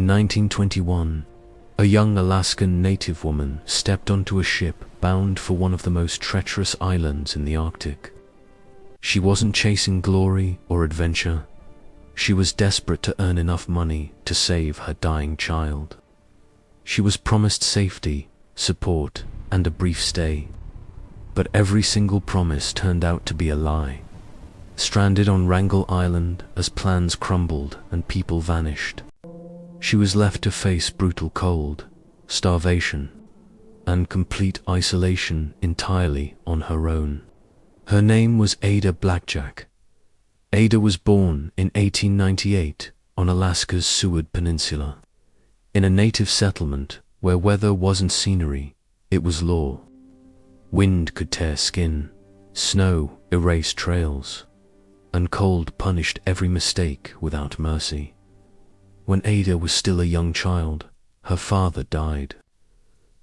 In 1921, a young Alaskan native woman stepped onto a ship bound for one of the most treacherous islands in the Arctic. She wasn't chasing glory or adventure. She was desperate to earn enough money to save her dying child. She was promised safety, support, and a brief stay. But every single promise turned out to be a lie. Stranded on Wrangel Island as plans crumbled and people vanished, she was left to face brutal cold, starvation, and complete isolation entirely on her own. Her name was Ada Blackjack. Ada was born in 1898 on Alaska's Seward Peninsula, in a native settlement where weather wasn't scenery, it was law. Wind could tear skin, snow erased trails, and cold punished every mistake without mercy. When Ada was still a young child, her father died.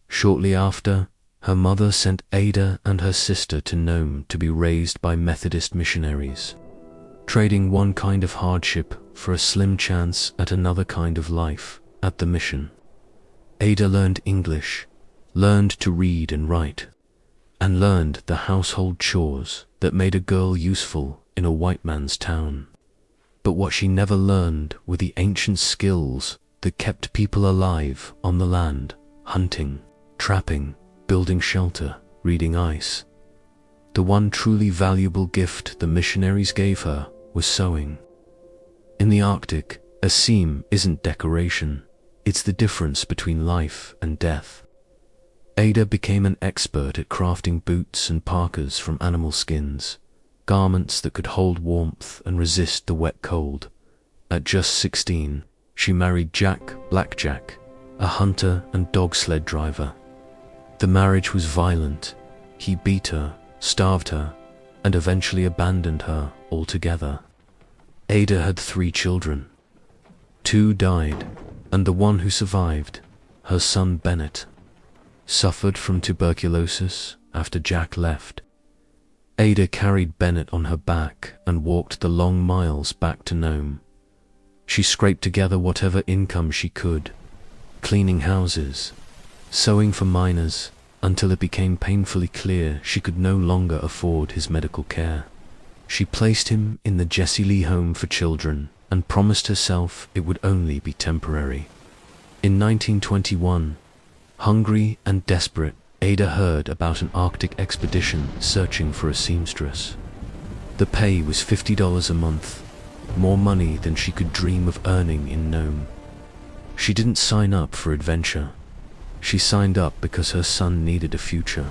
Shortly after, her mother sent Ada and her sister to Nome to be raised by Methodist missionaries, trading one kind of hardship for a slim chance at another kind of life at the mission. Ada learned English, learned to read and write, and learned the household chores that made a girl useful in a white man's town. But what she never learned were the ancient skills that kept people alive on the land: hunting, trapping, building shelter, reading ice. The one truly valuable gift the missionaries gave her was sewing. In the Arctic, a seam isn't decoration, it's the difference between life and death. Ada became an expert at crafting boots and parkas from animal skins, garments that could hold warmth and resist the wet cold. At just 16, she married Jack Blackjack, a hunter and dog sled driver. The marriage was violent. He beat her, starved her, and eventually abandoned her altogether. Ada had 3 children. 2 died, and the one who survived, her son Bennett, suffered from tuberculosis after Jack left. Ada carried Bennett on her back and walked the long miles back to Nome. She scraped together whatever income she could, cleaning houses, sewing for miners, until it became painfully clear she could no longer afford his medical care. She placed him in the Jessie Lee Home for Children and promised herself it would only be temporary. In 1921, hungry and desperate, Ada heard about an Arctic expedition searching for a seamstress. The pay was $50 a month, more money than she could dream of earning in Nome. She didn't sign up for adventure. She signed up because her son needed a future.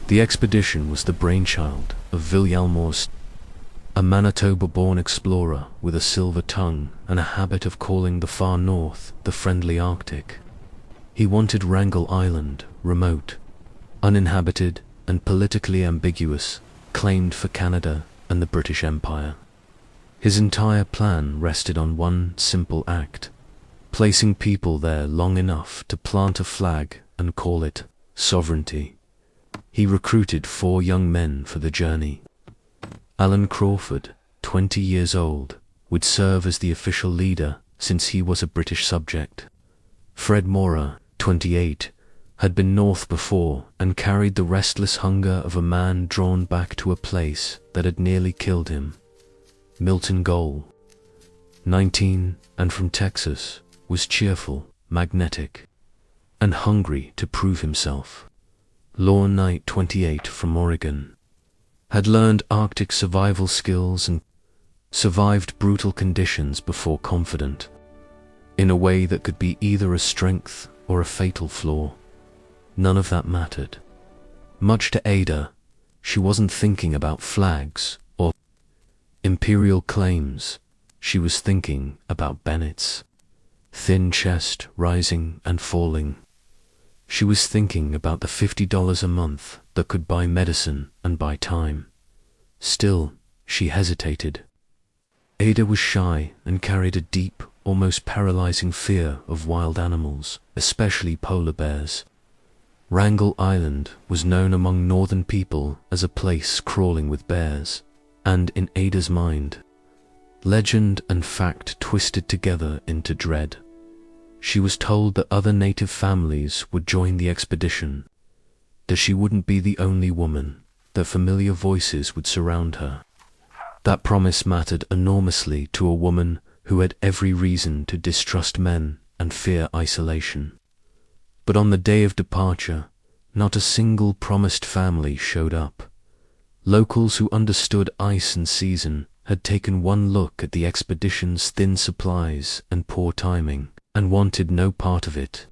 The expedition was the brainchild of Vilhjalmur, a Manitoba-born explorer with a silver tongue and a habit of calling the far north the friendly Arctic. He wanted Wrangel Island, remote, uninhabited, and politically ambiguous, claimed for Canada and the British Empire. His entire plan rested on one simple act: placing people there long enough to plant a flag and call it sovereignty. He recruited 4 young men for the journey. Alan Crawford, 20 years old, would serve as the official leader since he was a British subject. Fred Mora, 28, had been north before and carried the restless hunger of a man drawn back to a place that had nearly killed him. Milton Goal, 19 and from Texas, was cheerful, magnetic, and hungry to prove himself. Lorne Knight, 28, from Oregon, had learned Arctic survival skills and survived brutal conditions before confident, in a way that could be either a strength or a fatal flaw. None of that mattered. Much to Ada, she wasn't thinking about flags or imperial claims. She was thinking about Bennett's thin chest rising and falling. She was thinking about the $50 a month that could buy medicine and buy time. Still, she hesitated. Ada was shy and carried a deep, almost paralyzing fear of wild animals, especially polar bears. Wrangel Island was known among northern people as a place crawling with bears, and in Ada's mind, legend and fact twisted together into dread. she was told that other native families would join the expedition, that she wouldn't be the only woman, that familiar voices would surround her. That promise mattered enormously to a woman who had every reason to distrust men and fear isolation. But on the day of departure, not a single promised family showed up. Locals who understood ice and season had taken one look at the expedition's thin supplies and poor timing, and wanted no part of it.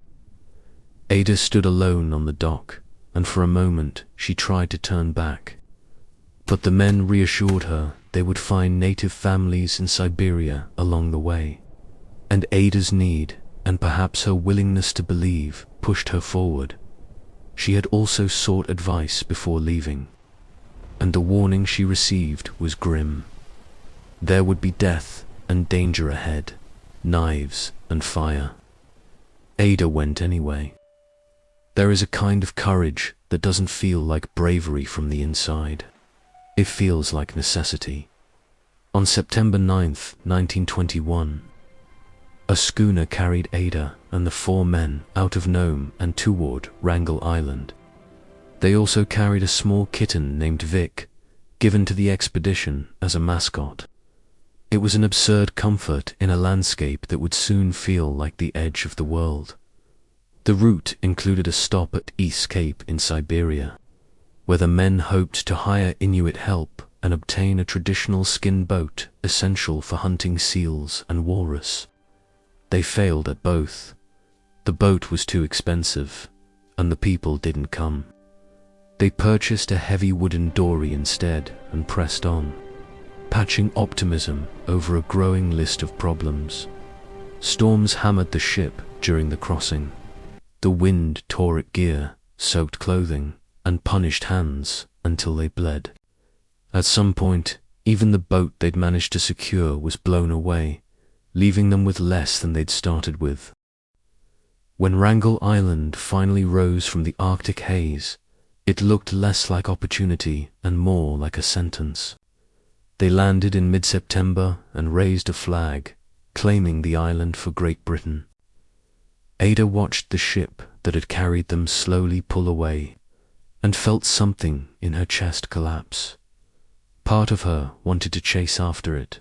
Ada stood alone on the dock, and for a moment she tried to turn back. But the men reassured her they would find native families in Siberia along the way. And Ada's need, and perhaps her willingness to believe, pushed her forward. She had also sought advice before leaving, and the warning she received was grim. There would be death and danger ahead, knives and fire. Ada went anyway. There is a kind of courage that doesn't feel like bravery from the inside. It feels like necessity. On September 9th, 1921, a schooner carried Ada and the 4 men out of Nome and toward Wrangel Island. They also carried a small kitten named Vic, given to the expedition as a mascot. It was an absurd comfort in a landscape that would soon feel like the edge of the world. The route included a stop at East Cape in Siberia, where the men hoped to hire Inuit help and obtain a traditional skin boat essential for hunting seals and walrus. They failed at both. The boat was too expensive, and the people didn't come. They purchased a heavy wooden dory instead and pressed on, patching optimism over a growing list of problems. Storms hammered the ship during the crossing. The wind tore at gear, soaked clothing, and punished hands until they bled. At some point, even the boat they'd managed to secure was blown away, leaving them with less than they'd started with. When Wrangel Island finally rose from the Arctic haze, it looked less like opportunity and more like a sentence. They landed in mid-September and raised a flag, claiming the island for Great Britain. Ada watched the ship that had carried them slowly pull away, and felt something in her chest collapse. Part of her wanted to chase after it.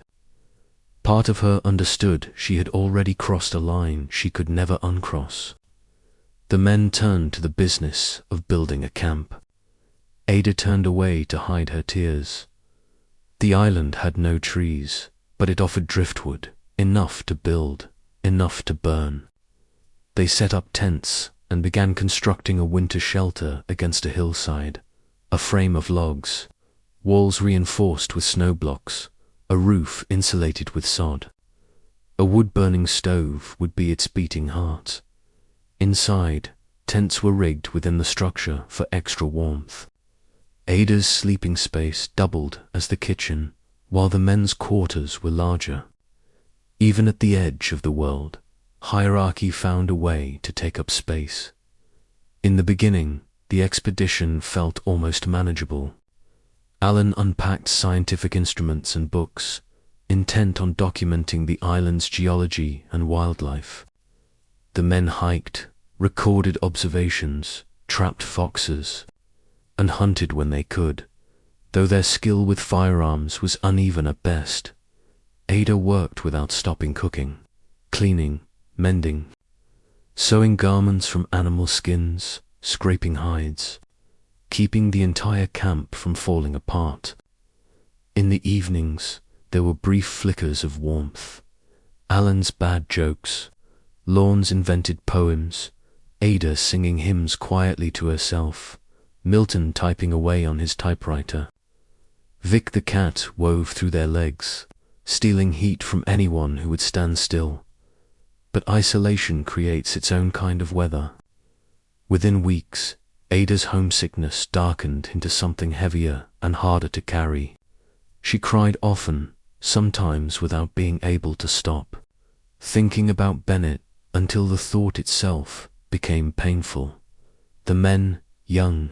Part of her understood she had already crossed a line she could never uncross. The men turned to the business of building a camp. Ada turned away to hide her tears. The island had no trees, but it offered driftwood, enough to build, enough to burn. They set up tents and began constructing a winter shelter against a hillside, a frame of logs, walls reinforced with snow blocks, a roof insulated with sod. A wood-burning stove would be its beating heart. Inside, tents were rigged within the structure for extra warmth. Ada's sleeping space doubled as the kitchen, while the men's quarters were larger. Even at the edge of the world, hierarchy found a way to take up space. In the beginning, the expedition felt almost manageable. Alan unpacked scientific instruments and books, intent on documenting the island's geology and wildlife. The men hiked, recorded observations, trapped foxes, and hunted when they could, though their skill with firearms was uneven at best. Ada worked without stopping cooking, cleaning, mending, sewing garments from animal skins, scraping hides, keeping the entire camp from falling apart. In the evenings, there were brief flickers of warmth. Alan's bad jokes, Lorne's invented poems, Ada singing hymns quietly to herself, Milton typing away on his typewriter. Vic the cat wove through their legs, stealing heat from anyone who would stand still. But isolation creates its own kind of weather. Within weeks, Ada's homesickness darkened into something heavier and harder to carry. She cried often, sometimes without being able to stop, thinking about Bennett until the thought itself became painful. The men, young,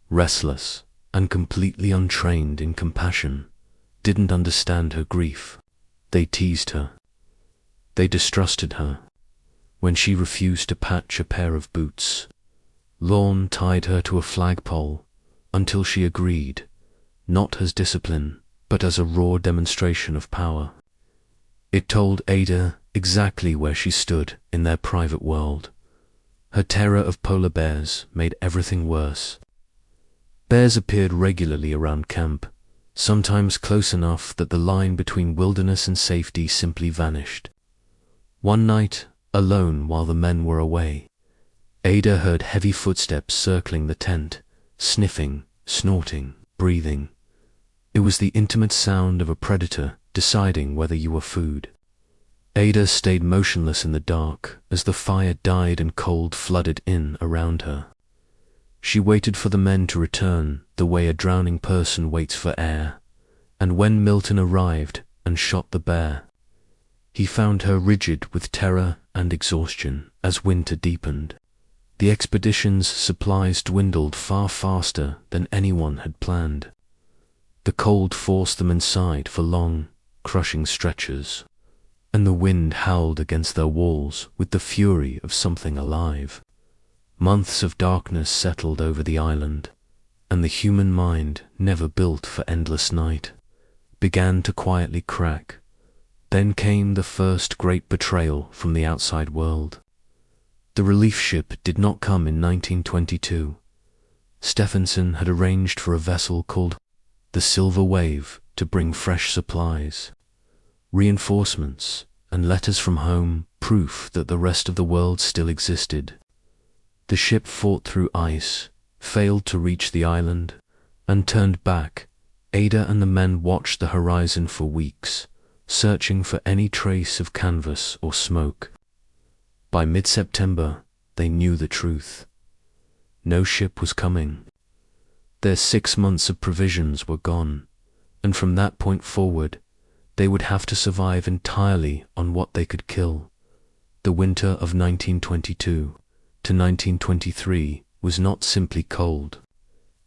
restless, and completely untrained in compassion, didn't understand her grief. They teased her. They distrusted her. when she refused to patch a pair of boots. Lorne tied her to a flagpole until she agreed, not as discipline, but as a raw demonstration of power. It told Ada exactly where she stood in their private world. Her terror of polar bears made everything worse. Bears appeared regularly around camp, sometimes close enough that the line between wilderness and safety simply vanished. One night, alone while the men were away, Ada heard heavy footsteps circling the tent, sniffing, snorting, breathing. It was the intimate sound of a predator deciding whether you were food. Ada stayed motionless in the dark as the fire died and cold flooded in around her. She waited for the men to return the way a drowning person waits for air, and when Milton arrived and shot the bear, he found her rigid with terror and exhaustion as winter deepened. The expedition's supplies dwindled far faster than anyone had planned. The cold forced them inside for long, crushing stretches, and the wind howled against their walls with the fury of something alive. Months of darkness settled over the island, and the human mind, never built for endless night, began to quietly crack. Then came the first great betrayal from the outside world. The relief ship did not come in 1922. Stephenson had arranged for a vessel called the Silver Wave to bring fresh supplies, reinforcements, and letters from home, proof that the rest of the world still existed. The ship fought through ice, failed to reach the island, and turned back. Ada and the men watched the horizon for weeks, searching for any trace of canvas or smoke. By mid-September, they knew the truth. No ship was coming. Their 6 months of provisions were gone, and from that point forward, they would have to survive entirely on what they could kill. The winter of 1922 to 1923 was not simply cold.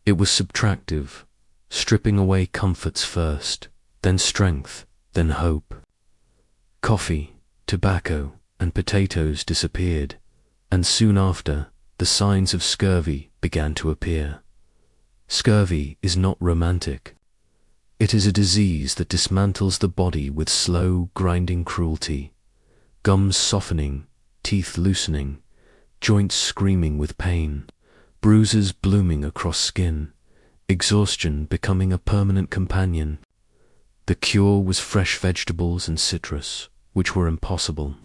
It was subtractive, stripping away comforts first, then strength, then hope. Coffee, tobacco, and potatoes disappeared, and soon after, the signs of scurvy began to appear. Scurvy is not romantic. It is a disease that dismantles the body with slow, grinding cruelty, gums softening, teeth loosening, joints screaming with pain, bruises blooming across skin, exhaustion becoming a permanent companion. The cure was fresh vegetables and citrus, which were impossible.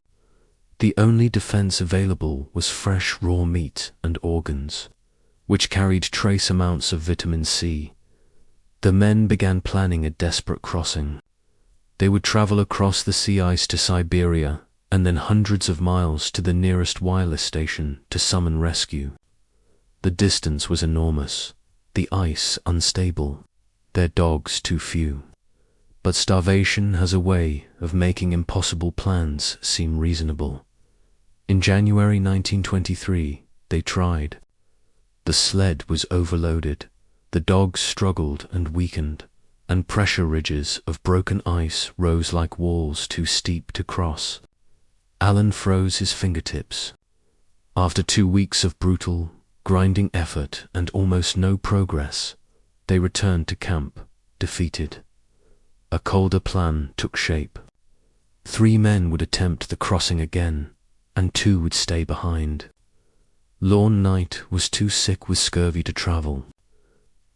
The only defense available was fresh raw meat and organs, which carried trace amounts of vitamin C. The men began planning a desperate crossing. They would travel across the sea ice to Siberia and then hundreds of miles to the nearest wireless station to summon rescue. The distance was enormous, the ice unstable, their dogs too few. But starvation has a way of making impossible plans seem reasonable. In January 1923, they tried. The sled was overloaded, the dogs struggled and weakened, and pressure ridges of broken ice rose like walls too steep to cross. Alan froze his fingertips. After 2 weeks of brutal, grinding effort and almost no progress, they returned to camp, defeated. A colder plan took shape. 3 men would attempt the crossing again, and 2 would stay behind. Lorne Knight was too sick with scurvy to travel.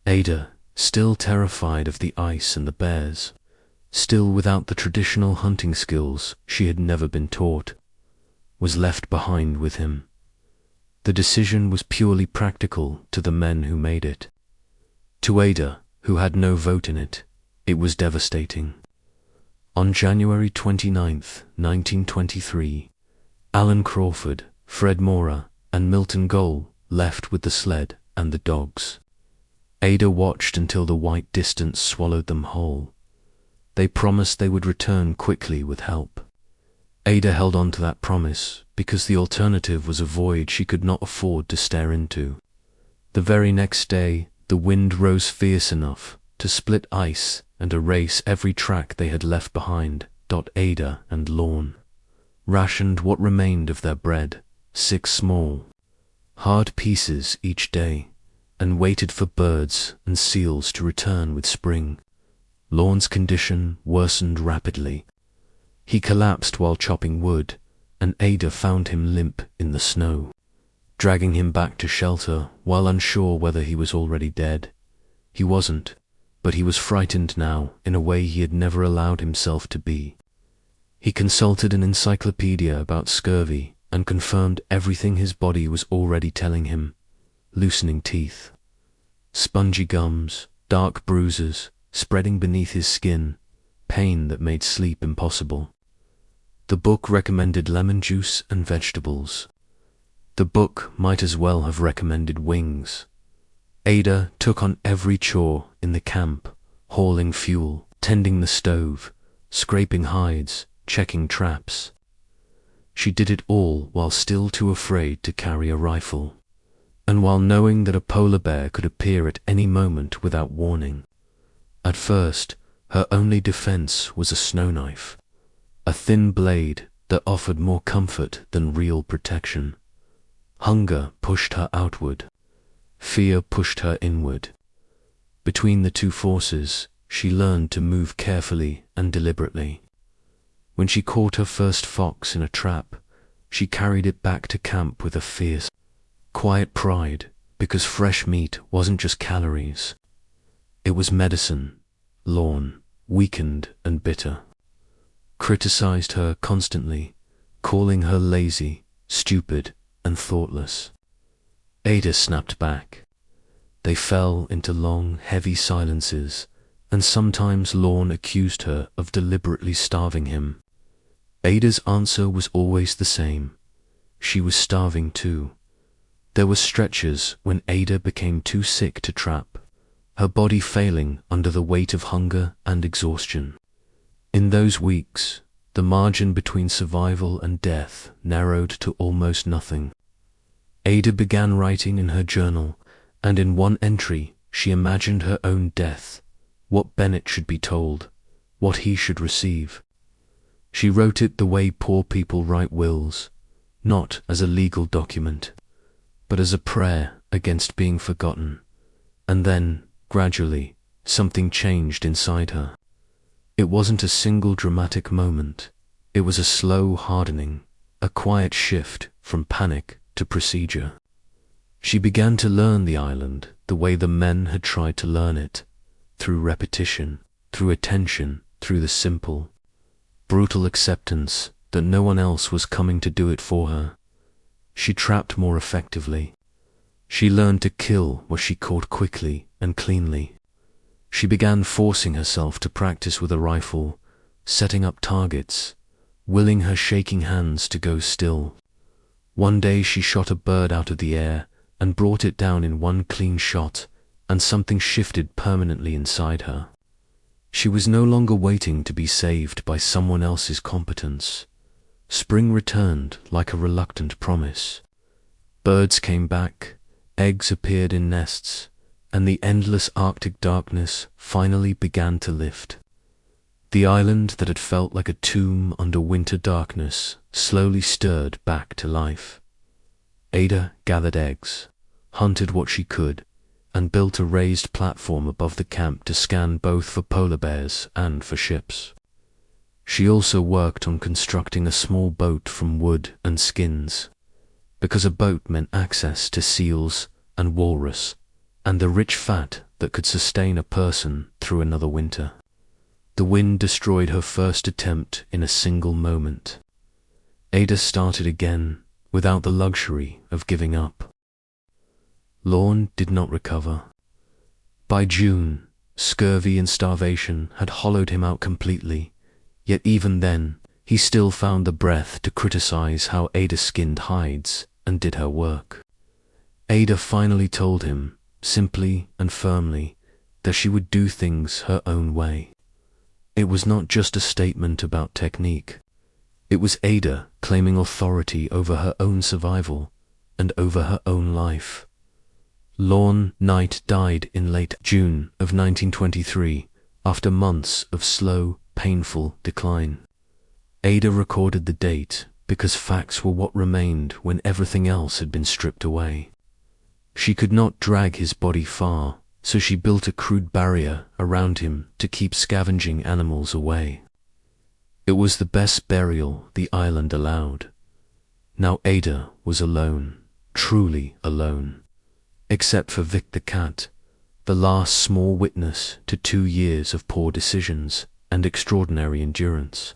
Ada, still terrified of the ice and the bears, still without the traditional hunting skills she had never been taught, was left behind with him. The decision was purely practical to the men who made it. To Ada, who had no vote in it, it was devastating. On January 29, 1923, Alan Crawford, Fred Mora, and Milton Goll left with the sled and the dogs. Ada watched until the white distance swallowed them whole. They promised they would return quickly with help. Ada held on to that promise because the alternative was a void she could not afford to stare into. The very next day, the wind rose fierce enough to split ice and erase every track they had left behind. Ada and Lorne, rationed what remained of their bread, 6 small, hard pieces each day, and waited for birds and seals to return with spring. Lorne's condition worsened rapidly. He collapsed while chopping wood, and Ada found him limp in the snow, dragging him back to shelter while unsure whether he was already dead. He wasn't, but he was frightened now in a way he had never allowed himself to be. He consulted an encyclopedia about scurvy and confirmed everything his body was already telling him: loosening teeth, spongy gums, dark bruises spreading beneath his skin, pain that made sleep impossible. The book recommended lemon juice and vegetables. The book might as well have recommended wings. Ada took on every chore in the camp, hauling fuel, tending the stove, scraping hides, checking traps. She did it all while still too afraid to carry a rifle, and while knowing that a polar bear could appear at any moment without warning. At first, her only defense was a snow knife, a thin blade that offered more comfort than real protection. Hunger pushed her outward. Fear pushed her inward. Between the two forces, she learned to move carefully and deliberately. When she caught her first fox in a trap, she carried it back to camp with a fierce, quiet pride, because fresh meat wasn't just calories. It was medicine. Lorne, weakened and bitter, criticized her constantly, calling her lazy, stupid, and thoughtless. Ada snapped back. They fell into long, heavy silences, and sometimes Lorne accused her of deliberately starving him. Ada's answer was always the same. She was starving too. There were stretches when Ada became too sick to trap, her body failing under the weight of hunger and exhaustion. In those weeks, the margin between survival and death narrowed to almost nothing. Ada began writing in her journal, and in one entry she imagined her own death, what Bennett should be told, what he should receive. She wrote it the way poor people write wills, not as a legal document, but as a prayer against being forgotten. And then, gradually, something changed inside her. It wasn't a single dramatic moment. It was a slow hardening, a quiet shift from panic to procedure. She began to learn the island the way the men had tried to learn it, through repetition, through attention, through the simple, brutal acceptance that no one else was coming to do it for her. She trapped more effectively. She learned to kill what she caught quickly and cleanly. She began forcing herself to practice with a rifle, setting up targets, willing her shaking hands to go still. One day she shot a bird out of the air and brought it down in one clean shot, and something shifted permanently inside her. She was no longer waiting to be saved by someone else's competence. Spring returned like a reluctant promise. Birds came back, eggs appeared in nests, and the endless Arctic darkness finally began to lift. The island that had felt like a tomb under winter darkness slowly stirred back to life. Ada gathered eggs, hunted what she could, and built a raised platform above the camp to scan both for polar bears and for ships. She also worked on constructing a small boat from wood and skins, because a boat meant access to seals and walrus, and the rich fat that could sustain a person through another winter. The wind destroyed her first attempt in a single moment. Ada started again without the luxury of giving up. Lorne did not recover. By June, scurvy and starvation had hollowed him out completely, yet even then, he still found the breath to criticize how Ada skinned hides and did her work. Ada finally told him, simply and firmly, that she would do things her own way. It was not just a statement about technique. It was Ada claiming authority over her own survival and over her own life. Lorne Knight died in late June of 1923 after months of slow, painful decline. Ada recorded the date because facts were what remained when everything else had been stripped away. She could not drag his body far, so she built a crude barrier around him to keep scavenging animals away. It was the best burial the island allowed. Now Ada was alone, truly alone, except for Vic the cat, the last small witness to 2 years of poor decisions and extraordinary endurance.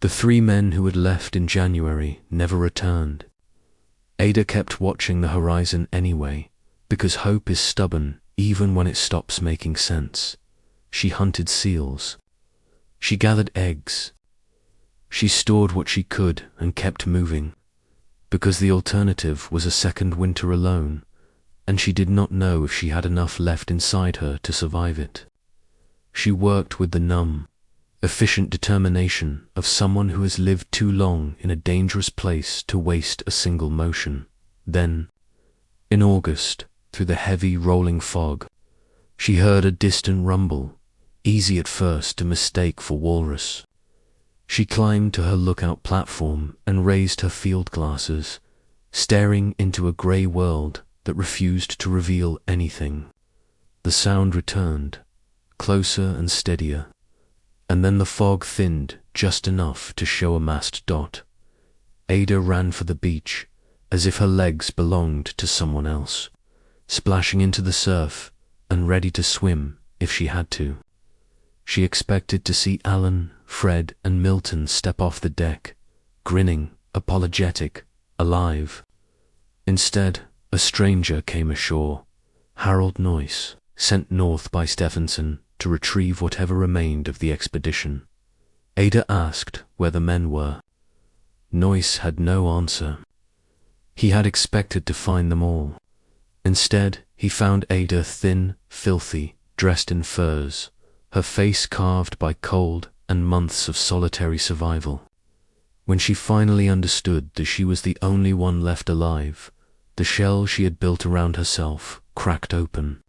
The 3 men who had left in January never returned. Ada kept watching the horizon anyway, because hope is stubborn even when it stops making sense. She hunted seals. She gathered eggs. She stored what she could and kept moving, because the alternative was a second winter alone, and she did not know if she had enough left inside her to survive it. She worked with the numb, efficient determination of someone who has lived too long in a dangerous place to waste a single motion. Then, in August, through the heavy rolling fog, she heard a distant rumble, easy at first to mistake for walrus. She climbed to her lookout platform and raised her field glasses, staring into a grey world that refused to reveal anything. The sound returned, closer and steadier, and then the fog thinned just enough to show a masked dot. Ada ran for the beach, as if her legs belonged to someone else, splashing into the surf and ready to swim if she had to. She expected to see Alan, Fred, and Milton step off the deck, grinning, apologetic, alive. Instead, a stranger came ashore, Harold Noyce, sent north by Stephenson to retrieve whatever remained of the expedition. Ada asked where the men were. Noyce had no answer. He had expected to find them all. Instead, he found Ada thin, filthy, dressed in furs, her face carved by cold and months of solitary survival. When she finally understood that she was the only one left alive, the shell she had built around herself cracked open.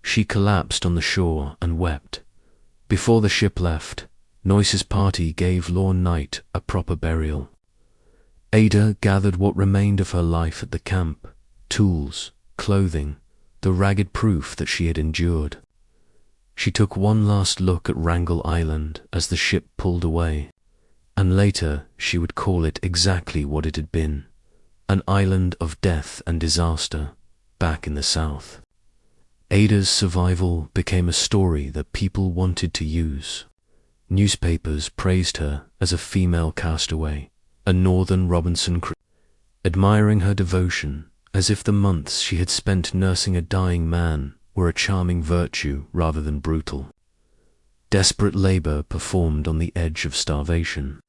She collapsed on the shore and wept. Before the ship left, Noyce's party gave Lorne Knight a proper burial. Ada gathered what remained of her life at the camp, tools, clothing, the ragged proof that she had endured. She took one last look at Wrangel Island as the ship pulled away, and later she would call it exactly what it had been, an island of death and disaster back in the south. Ada's survival became a story that people wanted to use. Newspapers praised her as a female castaway, a northern Robinson Crusoe, admiring her devotion as if the months she had spent nursing a dying man were a charming virtue rather than brutal. Desperate labor performed on the edge of starvation.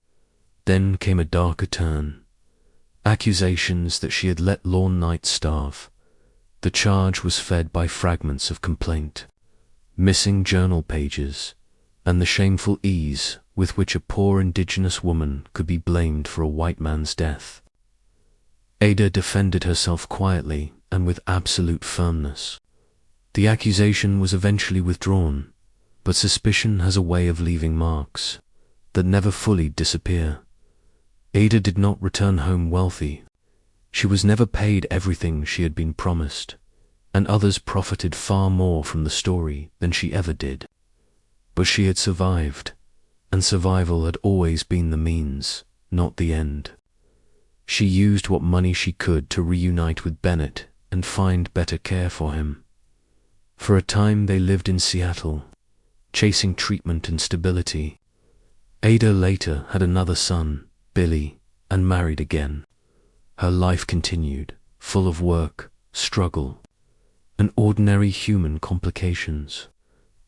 Then came a darker turn. Accusations that she had let Lorne Knight starve. The charge was fed by fragments of complaint, missing journal pages, and the shameful ease with which a poor indigenous woman could be blamed for a white man's death. Ada defended herself quietly and with absolute firmness. The accusation was eventually withdrawn, but suspicion has a way of leaving marks that never fully disappear. Ada did not return home wealthy. She was never paid everything she had been promised, and others profited far more from the story than she ever did. But she had survived, and survival had always been the means, not the end. She used what money she could to reunite with Bennett and find better care for him. For a time they lived in Seattle, chasing treatment and stability. Ada later had another son, Billy, and married again. Her life continued, full of work, struggle, and ordinary human complications,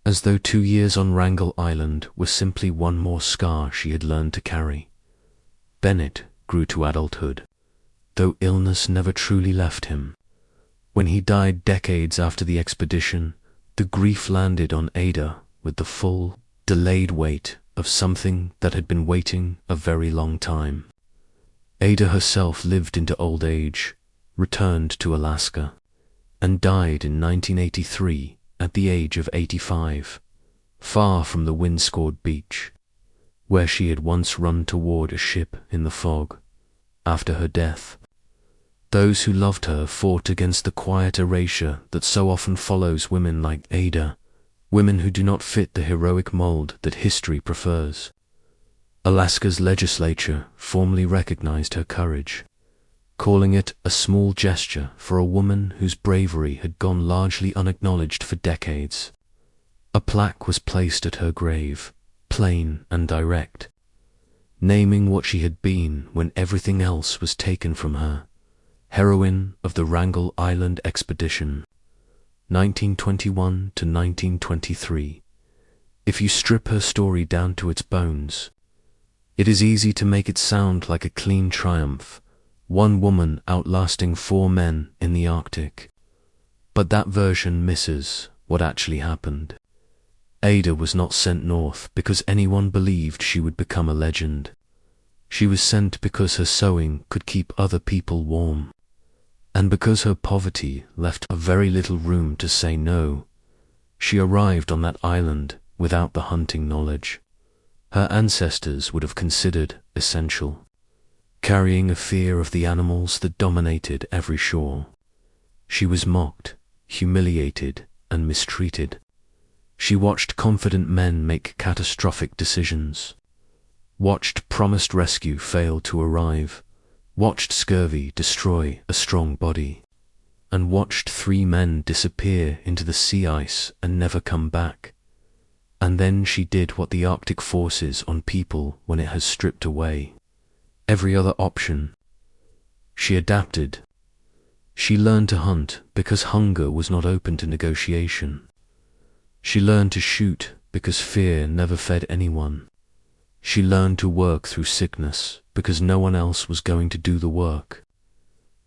as though 2 years on Wrangel Island were simply one more scar she had learned to carry. Bennett grew to adulthood, though illness never truly left him. When he died decades after the expedition, the grief landed on Ada with the full, delayed weight of something that had been waiting a very long time. Ada herself lived into old age, returned to Alaska, and died in 1983 at the age of 85, far from the wind-scored beach, where she had once run toward a ship in the fog. after her death. Those who loved her fought against the quiet erasure that so often follows women like Ada, women who do not fit the heroic mold that history prefers. Alaska's legislature formally recognized her courage, calling it a small gesture for a woman whose bravery had gone largely unacknowledged for decades. A plaque was placed at her grave, plain and direct, naming what she had been when everything else was taken from her: heroine of the Wrangel Island expedition, 1921 to 1923. If you strip her story down to its bones, it is easy to make it sound like a clean triumph, one woman outlasting 4 men in the Arctic. But that version misses what actually happened. Ada was not sent north because anyone believed she would become a legend. She was sent because her sewing could keep other people warm, and because her poverty left a very little room to say no. She arrived on that island without the hunting knowledge her ancestors would have considered essential, carrying a fear of the animals that dominated every shore. She was mocked, humiliated, and mistreated. She watched confident men make catastrophic decisions, watched promised rescue fail to arrive, watched scurvy destroy a strong body, and watched 3 men disappear into the sea ice and never come back. And then she did what the Arctic forces on people when it has stripped away every other option. She adapted. She learned to hunt because hunger was not open to negotiation. She learned to shoot because fear never fed anyone. She learned to work through sickness because no one else was going to do the work.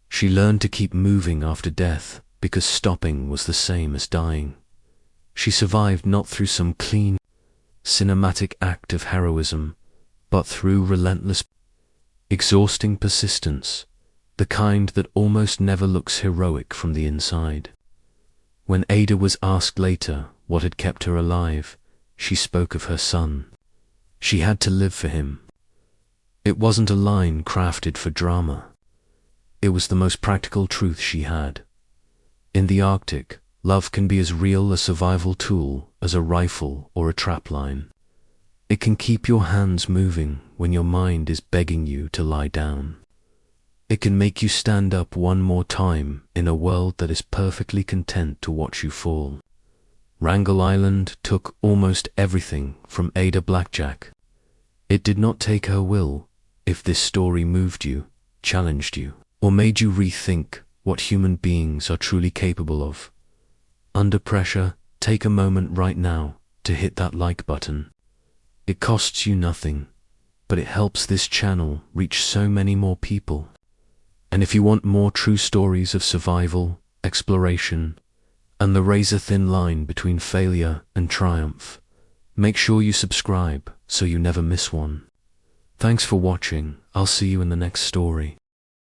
She learned to keep moving after death because stopping was the same as dying. She survived not through some clean, cinematic act of heroism, but through relentless, exhausting persistence, the kind that almost never looks heroic from the inside. When Ada was asked later what had kept her alive, she spoke of her son. She had to live for him. It wasn't a line crafted for drama. It was the most practical truth she had. In the Arctic, love can be as real a survival tool as a rifle or a trapline. It can keep your hands moving when your mind is begging you to lie down. It can make you stand up one more time in a world that is perfectly content to watch you fall. Wrangel Island took almost everything from Ada Blackjack. It did not take her will. If this story moved you, challenged you, or made you rethink what human beings are truly capable of, under pressure, take a moment right now to hit that like button. It costs you nothing, but it helps this channel reach so many more people. And if you want more true stories of survival, exploration, and the razor-thin line between failure and triumph, make sure you subscribe so you never miss one. Thanks for watching. I'll see you in the next story.